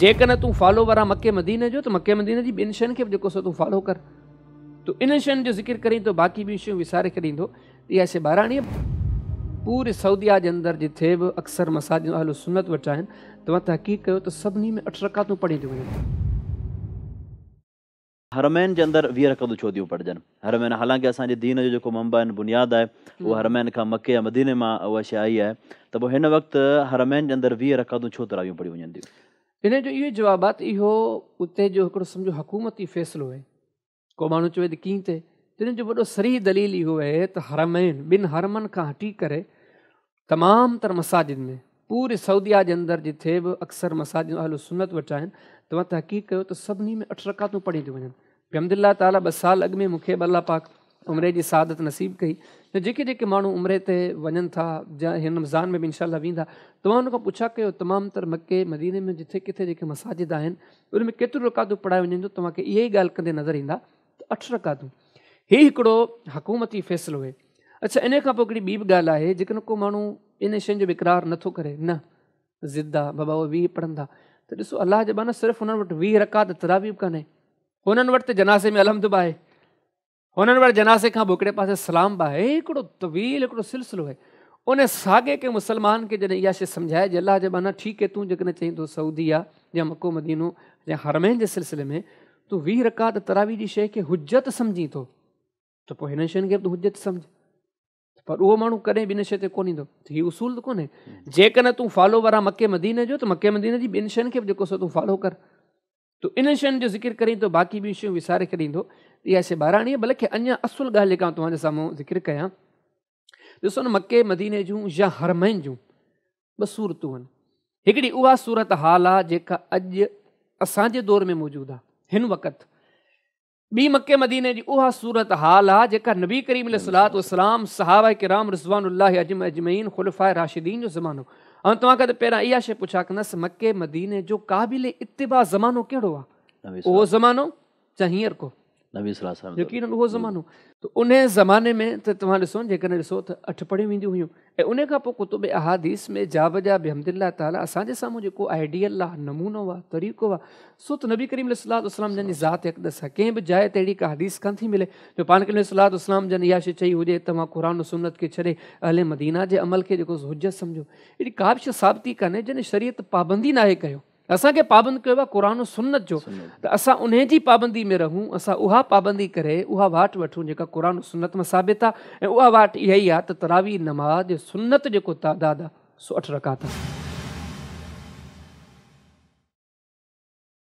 जेकॾहिं तूं फॉलोवर आहे मके मदीने जो, त मके मदीने जी ॿिनि शयुनि खे बि जेको सो तूं फॉलो कर। तो इन शयुनि जो ज़िक्र करीं तो बाक़ी ॿियूं शयूं विसारे छॾींदो। इहा शइ ॿाराणी पूरे सऊदिया जे अंदरि जिथे बि अक्सर मसाजिद अहल सुन्नत वटि आहिनि, तव्हां तहक़ीक़ कयो त सभिनी में 8 रकातूं पढ़ी थियूं वञनि। हरमैन जे अंदरि 20 रकातूं छो थियूं पढ़जनि? हरमैन हालांकि असांजे दीन जो जेको मंबा आहिनि, बुनियाद आहे, उहा हरमैन खां मके या मदीने मां उहा शइ आई आहे, त पोइ हिन वक़्तु हरमैन जे अंदरि 20 रकातूं छो तरावियूं पढ़ी वञनि थियूं? इन जो इहो जवाबु आहे त इहो उते जो हिकिड़ो सम्झो हुकूमती फ़ैसिलो आहे। को माण्हू चवे त कीअं थिए, तिन जो वॾो सरीह दलील इहो आहे त हरमैन ॿिनि हरमनि खां हटी करे तमामु तर मसाजिद में पूरे सऊदिया जे अंदरि जिथे बि अक्सर मसाजिद अहल सुन्नत वटि आहिनि, तव्हां तहक़ीक़ कयो त सभिनी में 8 रकातूं पढ़ी थियूं वञनि। अल्हम्दुलिल्लाह ताला 2 साल अॻु में मूंखे अल्लाह पाक उमिरे जी सआदत नसीब कई त जेके जेके माण्हू उमिरे ते वञनि था या हिन रमज़ान में बि इंशाअल्लाह वेंदा, तव्हां उन खां पुछा कयो तमामु तर मके मदीने में जिथे किथे जेके मसाजिद आहिनि उन में केतिरियूं रकातूं पढ़ाए वञनि, तव्हांखे इहा ई ॻाल्हि कंदे नज़र ईंदा त 8 रकातूं। हीउ हिकिड़ो हुकूमती फ़ैसिलो आहे। अच्छा, इन खां पोइ हिकिड़ी ॿी बि ॻाल्हि आहे, जेकॾहिं को माण्हू इन शयुनि जो बि इक़रार नथो करे, न ज़िद आहे बाबा उहे 20 पढ़ंदा, त ॾिसो अलाह जे बाना सिर्फ़ु हुननि वटि 20 रकात तरावी बि कान्हे, हुननि वटि त जनाज़े में अलहम्द बि आहे, हुननि वटि जनाज़े खां पोइ हिकिड़े पासे सलाम बि आहे। हिकिड़ो तवील हिकिड़ो सिलसिलो आहे। उन साॻे के मुस्लमान खे जॾहिं इहा शइ सम्झाए जे अलाह जे बाना ठीकु आहे, तूं जेकॾहिं चईं थो सऊदी आहे या मको मदीनो या हरमैन जे सिलसिले में तूं 20 रकात तरावी जी शइ खे हुज्जत सम्झी थो, त पोइ हिन शयुनि खे बि तूं हुज्जत सम्झ। पर उहो माण्हू कॾहिं बि इन शइ ते कोन ईंदो। त हीउ उसूल त कोन्हे, जेकॾहिं तूं फॉलोवर आहे मके मदीने जो, त मके मदीने जी ॿिनि शयुनि खे बि जेको सो तूं फॉलो कर। तो इन शयुनि जो ज़िक्र करीं तो बाक़ी ॿियूं शयूं विसारे छॾींदो। इहा शइ ॿाराणी आहे। बल्कि अञा असुल ॻाल्हि जेका तव्हांजे साम्हूं ज़िक्र कयां, ॾिसो न मके मदीने जूं या हरमैन जूं 2 सूरतूं आहिनि। हिकिड़ी उहा सूरत हाल आहे जेका अॼु असांजे दौर में मौजूदु आहे हिन वक़्तु। ॿी मके मदीने जी उहा सूरत हाल आहे जेका नबी करीम अलैहिस्सलातु वस्सलाम, सहाबा किराम रिज़वानुल्लाहि अजमईन, खुलफाए राशिदीन जो ज़मानो। ऐं तव्हां खां त पहिरां इहा शइ पुछा कंदसि, मके मदीने जो क़ाबिल इत्तिबा ज़मानो कहिड़ो आहे? उहो ज़मानो या हींअर को? यकीनन उहो ज़मानो। त उन ज़माने में त तव्हां ॾिसो, जेकॾहिं ॾिसो त 8 पढ़ियूं वेंदियूं हुयूं। ऐं उन खां पोइ कुतुब अहादीस में जा बिहम्दिल्लाह ताला असांजे साम्हूं जेको आइडियल आहे, नमूनो आहे, तरीक़ो आहे, सो त नबी करीम अलैहिस्सलातु वस्सलाम जन जी ज़ात अक़दस आहे। कंहिं बि जाइ ते अहिड़ी का हदीस कान थी मिले जो पान करीम अलैहिस्सलातु वस्सलाम जन इहा शइ चई हुजे तव्हां क़ुरान सुन्नत खे छॾे अहले मदीना जे अमल खे जेको हुज्जत सम्झो। अहिड़ी का बि शइ साबिती कान्हे जॾहिं शरीयत पाबंदी नाहे कयो। असांखे पाबंद कयो आहे क़ुरान सुन्नत जो, त असां उन जी पाबंदी में रहूं, असां उहा पाबंदी करे उहा वाट वठूं जेका क़ुरान सुन्नत में साबित आहे। ऐं उहा वाट इहा ई आहे त तरावी नमाज़ सुन्नत जेको तादाद आहे सो 8 रकात आहे।